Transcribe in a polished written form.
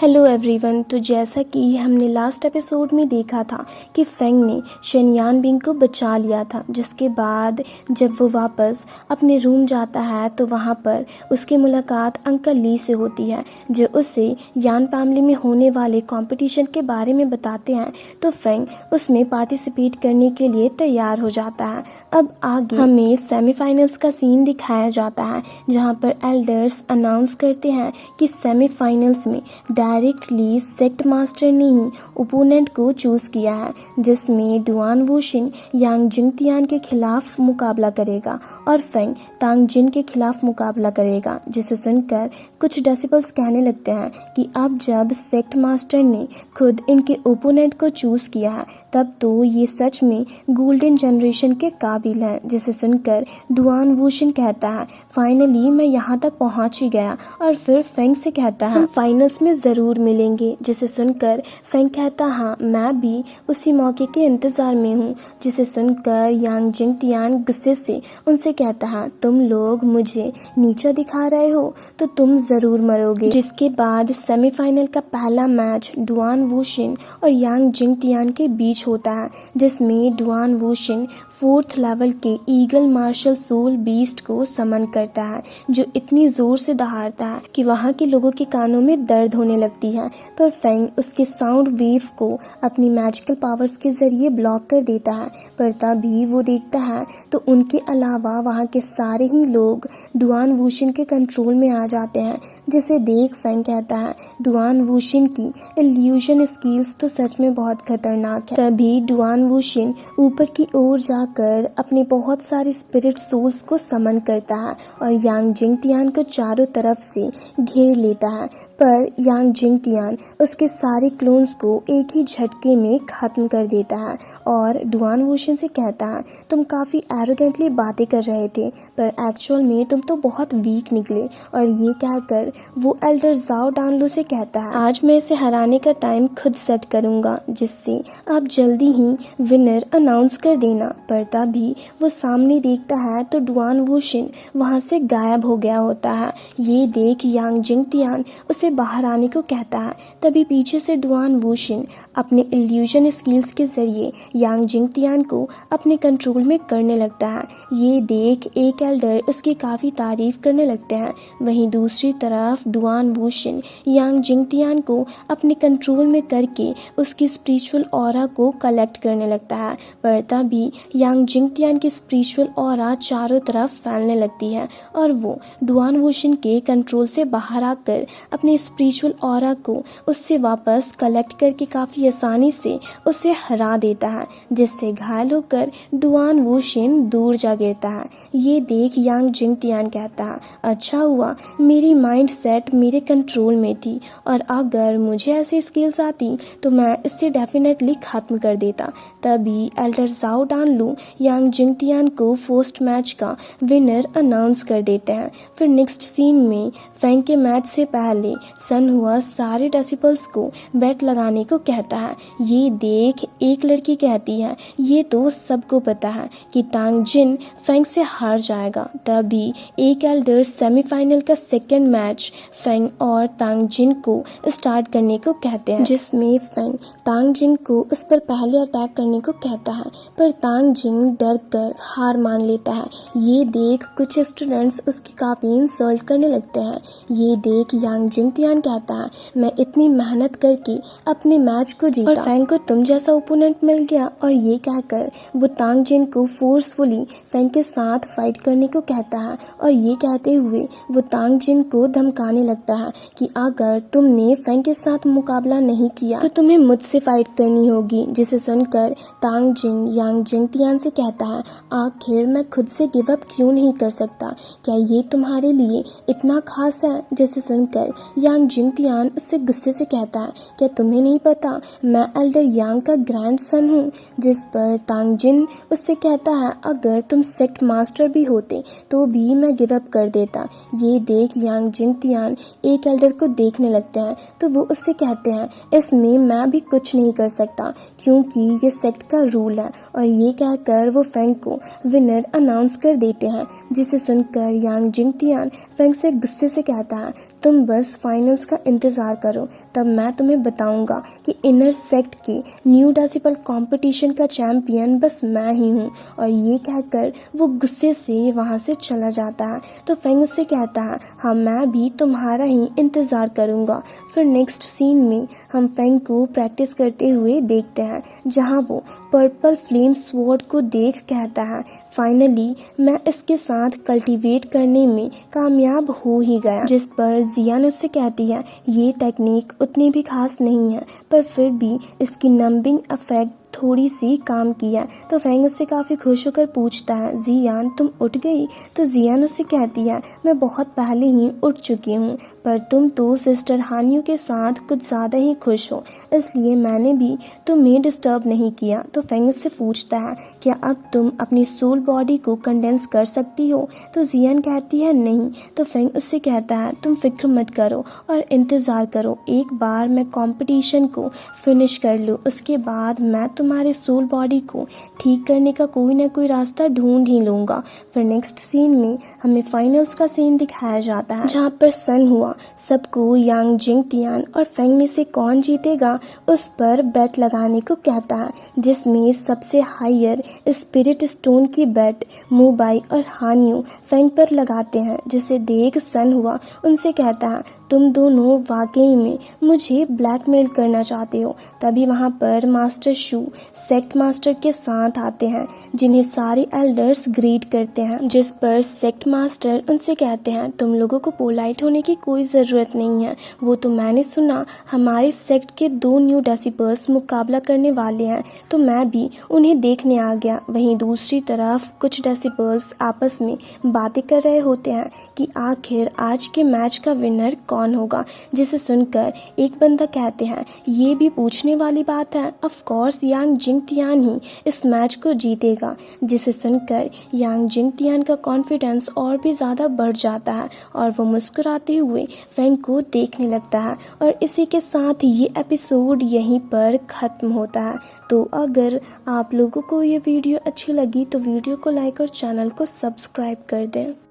Hello everyone. तो जैसा कि हमने लास्ट एपिसोड में देखा था कि फेंग ने शेनयान बिंग को बचा लिया था, जिसके बाद जब वो वापस अपने रूम जाता है तो वहाँ पर उसकी मुलाकात अंकल ली से होती है, जो उससे यान फैमिली में होने वाले कंपटीशन के बारे में बताते हैं। तो फेंग उसमें पार्टिसिपेट करने के लिए तैयार हो जाता है। अब आगे हमें सेमीफाइनल्स का सीन दिखाया जाता है, जहाँ पर एल्डर्स अनाउंस करते हैं कि सेमीफाइनल्स में डायरेक्टली सेक्ट मास्टर ने ही ओपोनेंट को चूज किया है, जिसमें डुआन वूशिन यांग जिंगतियान के खिलाफ मुकाबला करेगा और फेंग तांग जिन के खिलाफ मुकाबला करेगा। जिसे सुनकर कुछ डेसिबल्स कहने लगते हैं कि अब जब सेक्ट मास्टर ने खुद इनके ओपोनेंट को चूज किया है, तब तो ये सच में गोल्डन जनरेशन के काबिल है। जिसे सुनकर डुआन वूशिन कहता है, फाइनली मैं यहाँ तक पहुँच ही गया। और फिर फेंग से कहता है, हम फाइनल्स में जरूर मिलेंगे। जिसे सुनकर फेंग कहता, हाँ मैं भी उसी मौके के इंतजार में हूँ। जिसे सुनकर यांग जिंगतियान गुस्से से उनसे कहता है, तुम लोग मुझे नीचा दिखा रहे हो तो तुम जरूर मरोगे। जिसके बाद सेमीफाइनल का पहला मैच डुआन वूशिन और यांग जिंगतियान के बीच होता है, जिसमें डुआन वूशिन 4th लेवल के ईगल मार्शल सोल बीस्ट को समन करता है, जो इतनी जोर से दहाड़ता है कि वहाँ के लोगों के कानों में दर्द होने लगती है। पर फेंग उसके साउंड वेव को अपनी मैजिकल पावर्स के जरिए ब्लॉक कर देता है। पर तभी वो देखता है तो उनके अलावा वहाँ के सारे ही लोग डुआन वूशिन के कंट्रोल में आ जाते हैं। जिसे देख फेंग कहता है, डुआन वूशिन की इल्यूजन स्किल्स तो सच में बहुत खतरनाक है। तभी डुआन वूशिन ऊपर की ओर कर अपने बहुत सारे स्पिरिट सोल्स को समन करता है और यांग जिंगतियान को चारों तरफ से घेर लेता है। पर यांग जिंगतियान उसके सारे क्लोन्स को एक ही झटके में खत्म कर देता है और डुआन वूशिन से कहता है, तुम काफ़ी एरोगेंटली बातें कर रहे थे, पर एक्चुअल में तुम तो बहुत वीक निकले। और ये कहकर वो एल्डर जाओ डानलो से कहता है, आज मैं इसे हराने का टाइम खुद सेट करूँगा, जिससे आप जल्दी ही विनर अनाउंस कर देना। पर तभी वो सामने देखता है तो डुआन वूशिन वहाँ से गायब हो गया होता है। ये देख यांग जिंगतियान उसे बाहर आने को कहता है। तभी पीछे से डुआन वूशिन अपने इल्यूजन स्किल्स के जरिए यांग जिंगतियान को अपने कंट्रोल में करने लगता है। ये देख एक एल्डर उसकी काफ़ी तारीफ करने लगते हैं। वहीं दूसरी तरफ डुआन वूशिन यांग जिंगतियान को अपने कंट्रोल में करके उसकी स्पिरिचुअल ऑरा को कलेक्ट करने लगता है। पर तभी यांग जिंगतियान की स्पिरिचुअल ऑरा चारों तरफ फैलने लगती है और वो डुआन वूशिन के कंट्रोल से बाहर आकर अपने स्पिरिचुअल ऑरा को उससे वापस कलेक्ट करके काफ़ी आसानी से उसे हरा देता है, जिससे घायल होकर डुआन वूशिन दूर जा गिरता है। ये देख यांग जिंगतियान कहता है, अच्छा हुआ मेरी माइंड सेट मेरे कंट्रोल में थी, और अगर मुझे ऐसी स्किल्स आती तो मैं इससे डेफिनेटली ख़त्म कर देता। तभी एल्डर जाओ डानलो यांग जिंगतियान को फर्स्ट मैच का विनर अनाउंस कर देते हैं। फिर नेक्स्ट सीन में फेंग के मैच से पहले सन हुआ सारे डेसिबल्स को बेट लगाने को कहता है। ये देख एक लड़की कहती है, ये तो सबको पता है कि तांग जिन फेंग से हार जाएगा। तभी एक एल्डर सेमीफाइनल का सेकेंड मैच फेंग और तांग जिन को स्टार्ट करने को कहते हैं, जिसमें फेंग तांग जिन को उस पर पहले अटैक करने को कहता है। पर तांग जिन डर कर हार मान लेता है। ये देख कुछ स्टूडेंट्स उसकी काफ़ी इंसल्ट करने लगते हैं। ये देख यांग जिंगतियान कहता है, मैं इतनी मेहनत करके अपने मैच को जीता और फेंग को तुम जैसा ओपोनेंट मिल गया। और ये कहकर वो तांग जिन को फोर्सफुली फेंग के साथ फाइट करने को कहता है। और ये कहते हुए वो तांग जिन को धमकाने लगता है कि अगर तुमने फेंग के साथ मुकाबला नहीं किया तो तुम्हें मुझसे फाइट करनी होगी। जिसे सुनकर तांग जिन यांग जिंगतियान से कहता है, आखिर मैं खुद से गिव अप क्यों नहीं कर सकता, क्या ये तुम्हारे लिए इतना खास है। जिसे सुनकर यांग जिंगतियान उससे गुस्से से कहता है, क्या तुम्हें नहीं पता मैं एल्डर यांग का ग्रैंडसन हूँ। जिस पर तांग जिन उससे कहता है, अगर तुम सेक्ट मास्टर भी होते तो भी मैं गिव अप कर देता। ये देख यांग जिंगतियान एक एल्डर को देखने लगते हैं तो वो उससे कहते हैं, इसमें मैं भी कुछ नहीं कर सकता क्योंकि ये सेक्ट का रूल है। और ये कहकर वो फेंग को विनर अनाउंस कर देते हैं। जिसे सुनकर यांग जिंगतियान फेंग से गुस्से से कहता है, तुम बस फाइनल्स का इंतज़ार करो, तब मैं तुम्हें बताऊंगा कि इनर सेक्ट के न्यू डेसिबल कंपटीशन का चैम्पियन बस मैं ही हूँ। और ये कहकर वो गुस्से से वहाँ से चला जाता है। तो फेंग उससे कहता है, हाँ मैं भी तुम्हारा ही इंतज़ार करूँगा। फिर नेक्स्ट सीन में हम फेंग को प्रैक्टिस करते हुए देखते हैं, जहाँ वो पर्पल फ्लेम स्वॉर्ड को देख कहता है, फाइनली मैं इसके साथ कल्टीवेट करने में कामयाब हो ही गया। जिस पर जियान उससे कहती है, ये टेक्निक उतनी भी खास नहीं है, पर फिर भी इसकी नंबिंग इफेक्ट थोड़ी सी काम किया। तो फेंग उससे काफ़ी खुश होकर पूछता है, जियान तुम उठ गई? तो जियान उससे कहती है, मैं बहुत पहले ही उठ चुकी हूँ, पर तुम तो सिस्टर हानियों के साथ कुछ ज़्यादा ही खुश हो, इसलिए मैंने भी तुम्हें डिस्टर्ब नहीं किया। तो फेंग उससे पूछता है, क्या अब तुम अपनी सोल बॉडी को कंडेंस कर सकती हो? तो जियान कहती है, नहीं। तो फेंग उससे कहता है, तुम फिक्र मत करो और इंतज़ार करो, एक बार मैं कंपटीशन को फिनिश कर लूँ, उसके बाद मैं तुम्हारे सोल बॉडी को ठीक करने का कोई ना कोई रास्ता ढूंढ ही लूँगा। फिर नेक्स्ट सीन में हमें फाइनल्स का सीन दिखाया जाता है, जहाँ पर सन हुआ सबको यांग जिंगतियान और फेंग में से कौन जीतेगा उस पर बेट लगाने को कहता है, जिसमें सबसे हायर स्पिरिट स्टोन की बेट मुबाई और हानियो फेंग पर लगाते हैं। जिसे देख सन हुआ उनसे कहता है, तुम दोनों वाकई में मुझे ब्लैकमेल करना चाहते हो। तभी वहाँ पर मास्टर शू सेक्ट मास्टर के साथ आते हैं, जिन्हें सारे एल्डर्स ग्रीट करते हैं। जिस पर सेक्ट मास्टर उनसे कहते हैं, तुम लोगों को पोलाइट होने की कोई ज़रूरत नहीं है, वो तो मैंने सुना हमारे सेक्ट के 2 न्यू डेसिबल्स मुकाबला करने वाले हैं, तो मैं भी उन्हें देखने आ गया। वहीं दूसरी तरफ कुछ डेसिबल्स आपस में बातें कर रहे होते हैं कि आखिर आज के मैच का विनर कौन होगा, जिसे सुनकर एक बंदा कहते हैं, ये भी पूछने वाली बात है, ऑफ कोर्स यांग जिंगतियान ही इस मैच को जीतेगा। जिसे सुनकर यांग जिंगतियान का कॉन्फिडेंस और भी ज़्यादा बढ़ जाता है और वो मुस्कुराते हुए फेंग को देखने लगता है। और इसी के साथ ये एपिसोड यहीं पर ख़त्म होता है। तो अगर आप लोगों को ये वीडियो अच्छी लगी तो वीडियो को लाइक और चैनल को सब्सक्राइब कर दें।